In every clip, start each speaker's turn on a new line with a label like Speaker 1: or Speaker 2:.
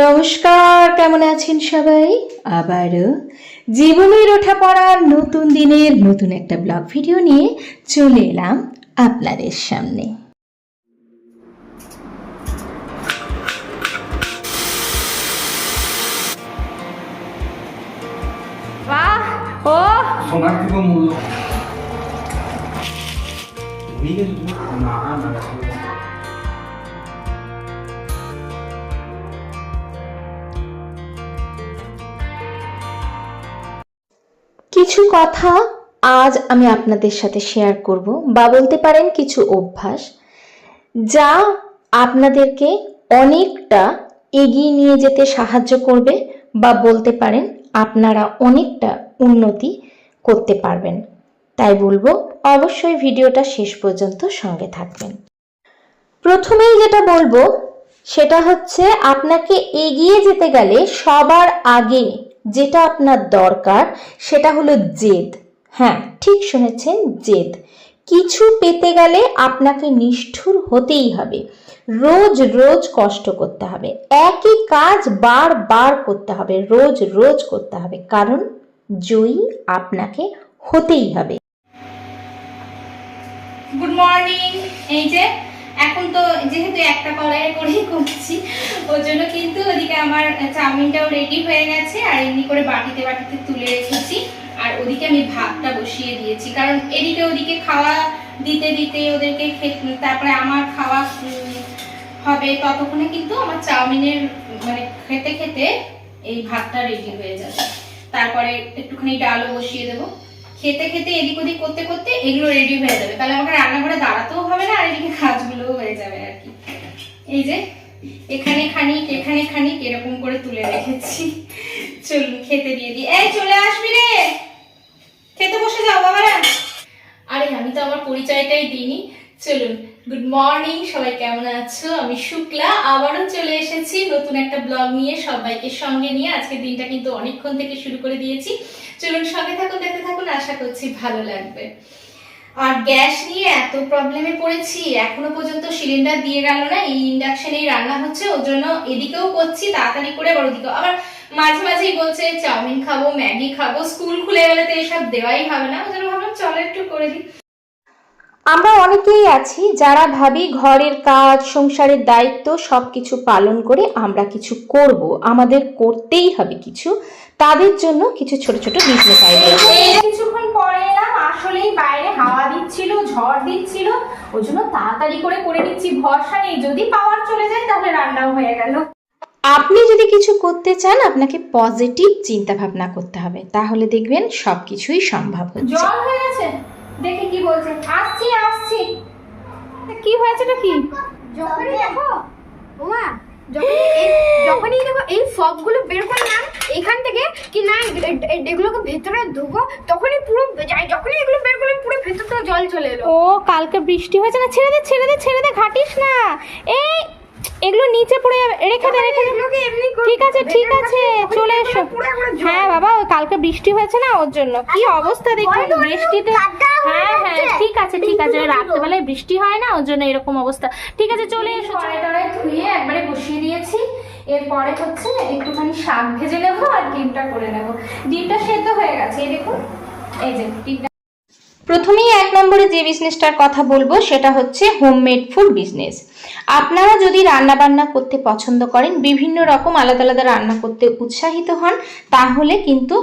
Speaker 1: নমস্কার, কেমন আছেন সবাই? আবারও জীবনের ওঠা পড়ার নতুন দিনের নতুন একটা ব্লগ ভিডিও নিয়ে চলে এলাম আপনাদের সামনে। বাহ, ও
Speaker 2: সোনার থেকে মূল্য
Speaker 1: কিছু কথা আজ আমি আপনাদের সাথে শেয়ার করব, বা বলতে পারেন কিছু অভ্যাস যা আপনাদেরকে অনেকটা এগিয়ে নিয়ে যেতে সাহায্য করবে, বা বলতে পারেন আপনারা অনেকটা উন্নতি করতে পারবেন। তাই বলবো অবশ্যই ভিডিওটা শেষ পর্যন্ত সঙ্গে থাকবেন। প্রথমেই যেটা বলবো সেটা হচ্ছে, আপনাকে এগিয়ে যেতে গেলে সবার আগে যেটা আপনার দরকার সেটা হলো জেদ। হ্যাঁ, ঠিক শুনেছেন, জেদ। কিছু পেতে গেলে আপনাকে নিষ্ঠুর হতেই হবে, রোজ রোজ কষ্ট করতে হবে, একই কাজ বারবার করতে হবে, রোজ রোজ করতে হবে, কারণ জয়ী আপনাকে হতেই হবে।
Speaker 3: Good morning. এই যে এখন তো যেহেতু একটা কড়াইয়ে করেই করছি, ওর জন্য কিন্তু ওদিকে আমার চাউমিনটাও রেডি হয়ে গেছে, আর এমনি করে বাটিতে বাটিতে তুলে রেখেছি। আর ওদিকে আমি ভাতটা বসিয়ে দিয়েছি, কারণ এদিকে ওদিকে খাওয়া দিতে দিতে ওদেরকে তারপরে আমার খাওয়া হবে, ততক্ষণে কিন্তু আমার চাউমিনের মানে খেতে খেতে এই ভাতটা রেডি হয়ে যাবে। তারপরে একটুখানি ডালও বসিয়ে দেবো, খেতে খেতে এদিক ওদিক করতে করতে এগুলো রেডি হয়ে যাবে, তাহলে আমাকে রান্নাঘরে দাঁড়াতেও হবে না, আর এদিকে কাজগুলোও হয়ে যাবে আর কি। এই যে এখানে খানিক এরকম করে তুলে রেখেছি। চলুন খেতে দিয়ে দিই। এই চলে আসবি রে, খেতে বসে যাও বাবারা। আরে আমি তো আমার পরিচয়টাই দিইনি। চলুন, গুড মর্নিং, সবাই কেমন আছো? আমি শুক্লা আবারও চলে এসেছি নতুন একটা ব্লগ নিয়ে, সবাইকে সঙ্গে নিয়ে। আজকে দিনটা কিন্তু অনেকক্ষণ থেকে শুরু করে দিয়েছি। চলুন সঙ্গে থাকুন, দেখতে থাকুন, আশা করছি ভালো লাগবে। আর গ্যাস নিয়ে এত প্রবলেমে পড়েছি, এখনো পর্যন্ত সিলিন্ডার দিয়ে গেল না। এই ইন্ডাকশনেই রান্না হচ্ছে, ওর জন্য এদিকেও করছি তাড়াতাড়ি করে, আবার ওদিকেও। আবার মাঝে মাঝেই বলছে চাউমিন খাবো, ম্যাগি খাবো, স্কুল খুলে গেলে তো এসব দেওয়াই হবে না, ওর জন্য ভাবলাম চলো একটু করে দিই।
Speaker 1: আমরা অনেকেই আছি যারা ভাবি ঘরের কাজ, সংসারের দায়িত্ব সবকিছু পালন করে আমরা কিছু করব, আমাদের করতেই হবে কিছু। তাদের জন্য কিছু ছোট ছোট বিজনেস আইডিয়া।
Speaker 3: কিছুক্ষণ পরে এলাম, আসলেই বাইরে হাওয়া দিচ্ছিল, ঝড় দিচ্ছিল, ওই জন্য তাড়াতাড়ি করে নিচ্ছি। ভরসা নেই, যদি পাওয়ার চলে যায় তাহলে রান্নাও হয়ে গেল।
Speaker 1: আপনি যদি কিছু করতে চান, আপনাকে পজিটিভ চিন্তা ভাবনা করতে হবে, তাহলে দেখবেন সবকিছুই সম্ভব হচ্ছে।
Speaker 3: জল হয়ে গেছে, দেখি কি বলছে। আসছি। কি হয়েছে নাকি?
Speaker 4: যখনই দেখো ওমা, যখনই দেখো এই সবগুলো বের করলাম এখান থেকে, কি না এগুলোকে ভেতরে ঢুকো, তখনই পুরো যাই, যখনই এগুলো বের করলাম পুরো ভেতর থেকে জল চলে এলো।
Speaker 3: ও কালকে বৃষ্টি হয়েছে না, ছেড়ে দে, ঘাটিস না। এই এগুলো নিচে পড়ে যাবে, রেখে দে। ঠিক আছে চলে এসো। হ্যাঁ বাবা, ওই কালকে বৃষ্টি হয়েছে না, ওর জন্য কি অবস্থা দেখুন বৃষ্টিতে। হ্যাঁ ঠিক আছে, ওই রাত্রেবেলায় বৃষ্টি হয় না, ওর জন্য এরকম অবস্থা। ঠিক আছে চলে এসো। কড়াই ধুয়ে একবারে বসিয়ে দিয়েছি। এরপরে হচ্ছে একটুখানি শাক ভেজে নেবো আর ডিমটা করে নেবো। ডিমটা সেদ্ধ হয়ে গেছে, এই দেখুন, এই যে ডিমটা।
Speaker 1: প্রথমেই 1 নম্বরে যে বিজনেসটার কথা বলবো সেটা হচ্ছে হোমমেড ফুড বিজনেস। আপনারা যদি রান্না বান্না করতে পছন্দ করেন, বিভিন্ন রকম আলাদা আলাদা রান্না করতে উৎসাহিত হন, তাহলে কিন্তু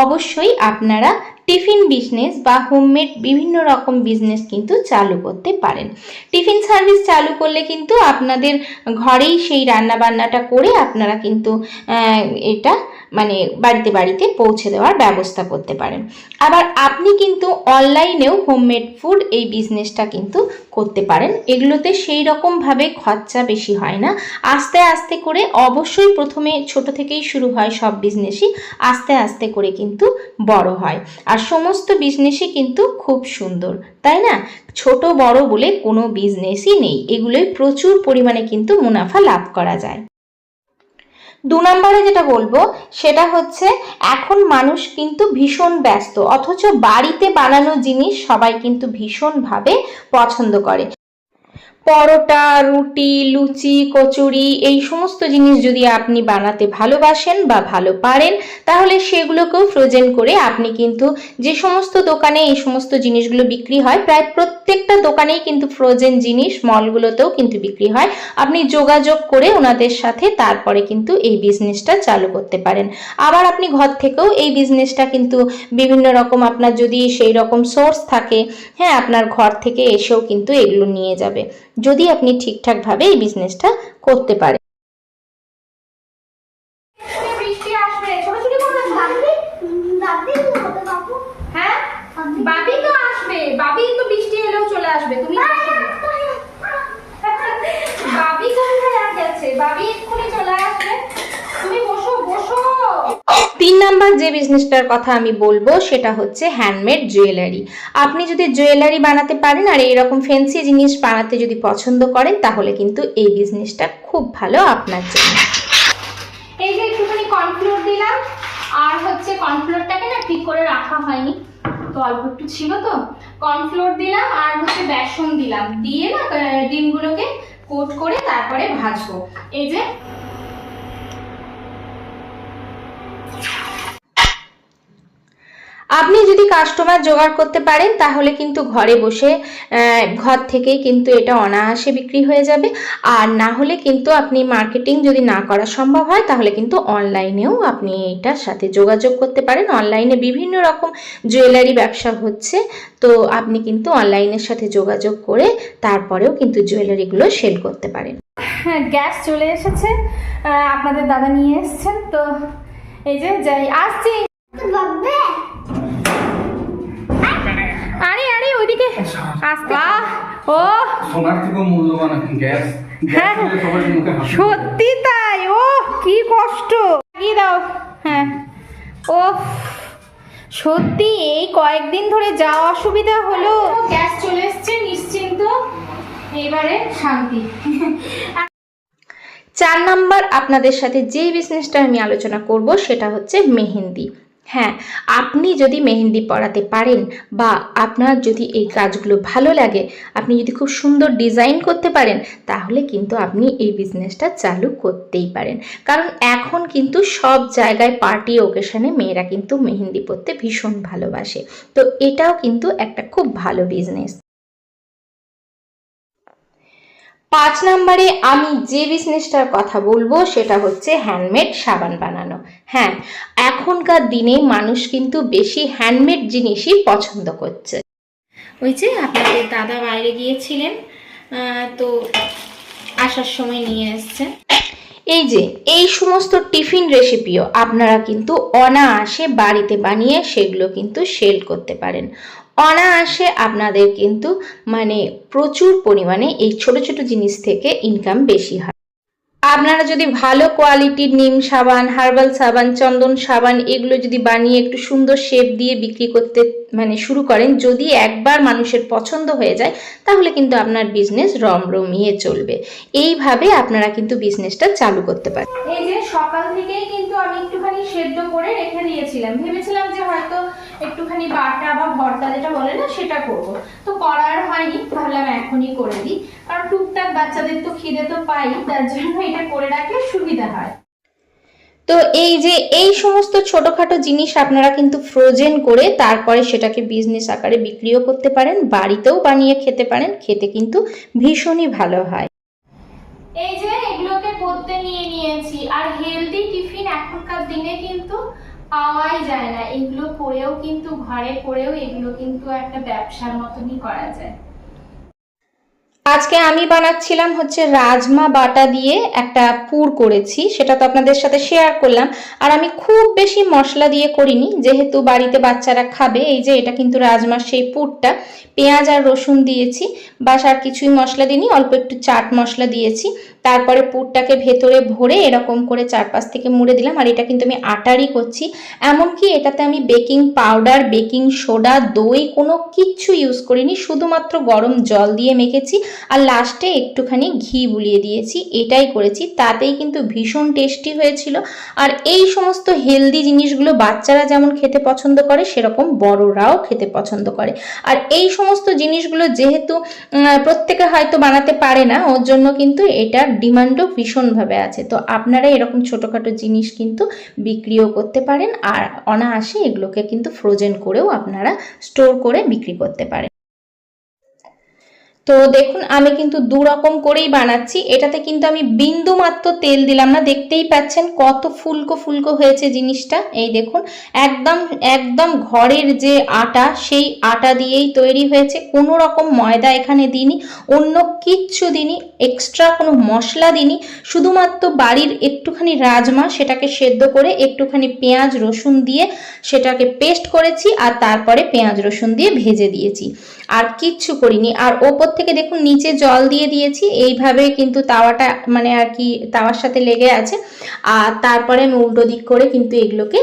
Speaker 1: অবশ্যই আপনারা টিফিন বিজনেস বা হোমমেড বিভিন্ন রকম বিজনেস কিন্তু চালু করতে পারেন। টিফিন সার্ভিস চালু করলে কিন্তু আপনাদের ঘরেই সেই রান্না বান্নাটা করে আপনারা কিন্তু এটা মানে বাড়িতে বাড়িতে পৌঁছে দেওয়ার ব্যবস্থা করতে পারেন। আবার আপনি কিন্তু অনলাইনেও হোমমেড ফুড এই বিজনেসটা কিন্তু করতে পারেন। এগুলোতে সেই রকমভাবে খরচা বেশি হয় না, আস্তে আস্তে করে, অবশ্যই প্রথমে ছোট থেকেই শুরু হয় সব বিজনেসই, আস্তে আস্তে করে কিন্তু বড় হয়। আর সমস্ত বিজনেসই কিন্তু খুব সুন্দর, তাই না? ছোট বড় বলে কোনো বিজনেসই নেই, এগুলোই প্রচুর পরিমাণে কিন্তু মুনাফা লাভ করা যায়। 2 নম্বরে যেটা বলবো সেটা হচ্ছে, এখন মানুষ কিন্তু ভীষণ ব্যস্ত, অথচ বাড়িতে বানানো জিনিস সবাই কিন্তু ভীষণভাবে পছন্দ করে। পরোটা, রুটি, লুচি, কচুরি এই সমস্ত জিনিস যদি আপনি বানাতে ভালোবাসেন বা ভালো পারেন, তাহলে সেগুলোকেও ফ্রোজেন করে আপনি কিন্তু যে সমস্ত দোকানে এই সমস্ত জিনিসগুলো বিক্রি হয়, প্রায় প্রত্যেকটা দোকানেই কিন্তু ফ্রোজেন জিনিস মলগুলোতেও কিন্তু বিক্রি হয়, আপনি যোগাযোগ করে ওনাদের সাথে তারপরে কিন্তু এই বিজনেসটা চালু করতে পারেন। আবার আপনি ঘর থেকেও এই বিজনেসটা কিন্তু বিভিন্ন রকম, আপনার যদি সেই রকম সোর্স থাকে, হ্যাঁ, আপনার ঘর থেকে এসেও কিন্তু এগুলো নিয়ে যাবে, যদি আপনি ঠিকঠাকভাবে এই বিজনেসটা করতে পারেন।
Speaker 3: বৃষ্টি আসবে, ছোটাছুটি করবে হ্যাঁ, বাবি তো আসবে, বাবি তো বৃষ্টি এলেও চলে আসবে, তুমি বাবি কোথায় গেছে, বাবি এক্ষুনি চলে আসবে, তুমি বসো বসো।
Speaker 1: 3 নাম্বার যে বিজনেসটার কথা আমি বলবো সেটা হচ্ছে হ্যান্ডমেড জুয়েলারি। আপনি যদি জুয়েলারি বানাতে পারেন আর এইরকম ফ্যান্সি জিনিস বানাতে যদি পছন্দ করেন, তাহলে কিন্তু এই বিজনেসটা খুব ভালো আপনার জন্য।
Speaker 3: এই যে একটুখানি কর্নফ্লোর দিলাম, আর হচ্ছে কর্নফ্লোরটাকে না ঠিক করে রাখা হয়নি তো অল্প একটু ছিল, তো কর্নফ্লোর দিলাম আর হচ্ছে বেসন দিলাম, দিয়ে না ডিমগুলোকে কোট করে তারপরে ভাজবো। এই যে
Speaker 1: আপনি যদি কাস্টমার জোগাড় করতে পারেন, তাহলে কিন্তু ঘরে বসে ঘর থেকেই কিন্তু এটা অনায়াসে বিক্রি হয়ে যাবে। আর না হলে কিন্তু আপনি মার্কেটিং যদি না করা সম্ভব হয়, তাহলে কিন্তু অনলাইনেও আপনি এটার সাথে যোগাযোগ করতে পারেন। অনলাইনে বিভিন্ন রকম জুয়েলারি ব্যবসা হচ্ছে, তো আপনি কিন্তু অনলাইনের সাথে যোগাযোগ করে তারপরেও কিন্তু জুয়েলারিগুলো সেল করতে পারেন।
Speaker 3: হ্যাঁ, গ্যাস চলে এসেছে, আপনাদের দাদা নিয়ে এসেছেন, তো এই যে যাই আসছি। আরে আরে ওইদিকে আসতে, ও
Speaker 2: সোনার থেকেও মূল্যবান এখন গ্যাস।
Speaker 3: হ্যাঁ সত্যি তাই, ও কি কষ্ট, লাগিয়ে দাও। হ্যাঁ, ও সত্যি এই কয়েকদিন ধরে যা অসুবিধা হলো, গ্যাস চলে এসছে, নিশ্চিন্ত, এবারে শান্তি।
Speaker 1: 4 নাম্বার আপনাদের সাথে যে বিজনেসটা আমি আলোচনা করব সেটা হচ্ছে মেহেন্দি। হ্যাঁ, আপনি যদি মেহেন্দি পরাতে পারেন বা আপনার যদি এই কাজগুলো ভালো লাগে, আপনি যদি খুব সুন্দর ডিজাইন করতে পারেন, তাহলে কিন্তু আপনি এই বিজনেসটা চালু করতেই পারেন। কারণ এখন কিন্তু সব জায়গায় পার্টি ওকেশনে মেয়েরা কিন্তু মেহেন্দি পরতে ভীষণ ভালোবাসে, তো এটাও কিন্তু একটা খুব ভালো বিজনেস। 5 নম্বরে আমি যে বিজনেসটার কথা বলবো সেটা হচ্ছে হ্যান্ডমেড সাবান বানানো। হ্যাঁ, এখনকার দিনে মানুষ কিন্তু বেশি হ্যান্ডমেড জিনিসই পছন্দ করছে।
Speaker 3: ওই যে আপনাদের দাদা বাইরে গিয়েছিলেন, তো আসার সময় নিয়ে এসছেন।
Speaker 1: এই যে এই সমস্ত টিফিন রেসিপিও আপনারা কিন্তু অনায়াসে বাড়িতে বানিয়ে সেগুলো কিন্তু সেল করতে পারেন। অনায়াসে আপনাদের কিন্তু মানে প্রচুর পরিমাণে এই ছোট ছোট জিনিস থেকে ইনকাম বেশি হয়। আপনারা যদি ভালো কোয়ালিটির নিম সাবান, হার্বাল সাবান, চন্দন সাবান এগুলো যদি বানিয়ে একটু সুন্দর শেপ দিয়ে বিক্রি করতে মানে শুরু করেন, যদি একবার মানুষের পছন্দ হয়ে যায়, তাহলে কিন্তু আপনার বিজনেস রমরমিয়ে চলবে। এইভাবে আপনারা কিন্তু বিজনেসটা চালু করতে পারেন।
Speaker 3: এই যে সকাল থেকেই কিন্তু আমি একটুখানি সেদ্ধ করে রেখে দিয়েছিলাম, ভেবেছিলাম যে হয়তো একটুখানি বাটা বা ভর্তা যেটা বলে না সেটা করব, তো করার হয়নি, ভাবলাম এখনই করে দিই, কারণ টুকটাক বাচ্চাদের তো খিদে তো পাই, তার জন্য এটা করে রাখলে সুবিধা হয়।
Speaker 1: তো এই যে এই সমস্ত ছোটখাটো জিনিস আপনারা কিন্তু ফ্রোজেন করে তারপরে সেটাকে বিজনেস আকারে বিক্রিও করতে পারেন, বাড়িতেও বানিয়ে খেতে পারেন, খেতে কিন্তু ভীষণই ভালো হয়।
Speaker 3: এই যে এগুলোকে করতে নিয়ে নিয়েছি, আর হেলদি টিফিন এখনকার দিনে কিন্তু পাওয়াই যায় না, এগুলো করেও কিন্তু ঘরে করেও এগুলো কিন্তু একটা ব্যবসার মতনই করা যায়।
Speaker 1: আজকে আমি বানাচ্ছিলাম হচ্ছে রাজমা বাটা দিয়ে একটা পুর করেছি, সেটা তো আপনাদের সাথে শেয়ার করলাম। আর আমি খুব বেশি মশলা দিয়ে করিনি, যেহেতু বাড়িতে বাচ্চারা খাবে। এই যে এটা কিন্তু রাজমার সেই পুরটা, পেঁয়াজ আর রসুন দিয়েছি, বাস আর কিছুই মশলা দিইনি, অল্প একটু চাট মশলা দিয়েছি। তারপরে পুরটাকে ভেতরে ভরে এরকম করে চারপাশ থেকে মুড়ে দিলাম। আর এটা কিন্তু আমি আটারই করছি, এমনকি এটাতে আমি বেকিং পাউডার, বেকিং সোডা, দই কোনো কিচ্ছু ইউজ করিনি, শুধুমাত্র গরম জল দিয়ে মেখেছি আর লাস্টে একটুখানি ঘি বুলিয়ে দিয়েছি, এটাই করেছি। তাতেই কিন্তু ভীষণ টেস্টি হয়েছিল। আর এই সমস্ত হেলদি জিনিসগুলো বাচ্চারা যেমন খেতে পছন্দ করে সেরকম বড়রাও খেতে পছন্দ করে। আর এই সমস্ত জিনিসগুলো যেহেতু প্রত্যেকে হয়তো বানাতে পারে না, ওর জন্য কিন্তু এটার ডিমান্ডও ভীষণভাবে আছে। তো আপনারা এরকম ছোটোখাটো জিনিস কিন্তু বিক্রিও করতে পারেন, আর অনায়াসে এগুলোকে কিন্তু ফ্রোজেন করেও আপনারা স্টোর করে বিক্রি করতে পারেন। তো দেখুন আমি কিন্তু দু রকম করেই বানাচ্ছি, এটাতে কিন্তু আমি বিন্দু মাত্র তেল দিলাম না, দেখতেই পাচ্ছেন কত ফুলকো ফুলকো হয়েছে জিনিসটা। এই দেখুন একদম একদম ঘরের যে আটা সেই আটা দিয়েই তৈরি হয়েছে, কোনো রকম ময়দা এখানে দিইনি, অন্য কিচ্ছু দিইনি, এক্সট্রা কোনো মশলা দিইনি, শুধুমাত্র বাড়ির একটুখানি রাজমা সেটাকে সেদ্ধ করে একটুখানি পেঁয়াজ রসুন দিয়ে সেটাকে পেস্ট করেছি আর তারপরে পেঁয়াজ রসুন দিয়ে ভেজে দিয়েছি, আর কিচ্ছু করিনি। আর ওপর থেকে দেখুন নিচে জল দিয়ে দিয়েছি, এইভাবে কিন্তু তাওয়াটা মানে আর কি তাওয়ার সাথে লেগে আছে। আর তারপরে আমি উল্টো দিক করে কিন্তু এগুলোকে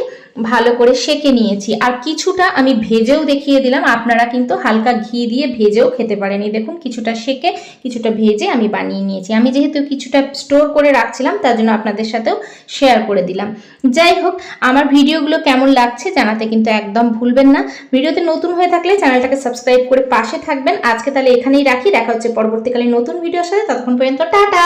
Speaker 1: ভালো করে সেঁকে নিয়েছি। আর কিছুটা আমি ভেজেও দেখিয়ে দিলাম, আপনারা কিন্তু হালকা ঘি দিয়ে ভেজেও খেতে পারেন। এই দেখুন কিছুটা সেঁকে কিছুটা ভেজে আমি বানিয়ে নিয়েছি। আমি যেহেতু কিছুটা স্টোর করে রাখছিলাম তার জন্য আপনাদের সাথেও শেয়ার করে দিলাম। যাই হোক, আমার ভিডিওগুলো কেমন লাগছে জানাতে কিন্তু একদম ভুলবেন না। ভিডিওতে নতুন হয়ে থাকলে চ্যানেলটাকে সাবস্ক্রাইব করে পাশে থাকবেন। আজকে তাহলে এখানেই রাখি, দেখা হচ্ছে পরবর্তীকালে নতুন ভিডিওর সাথে, ততক্ষণ পর্যন্ত টাটা।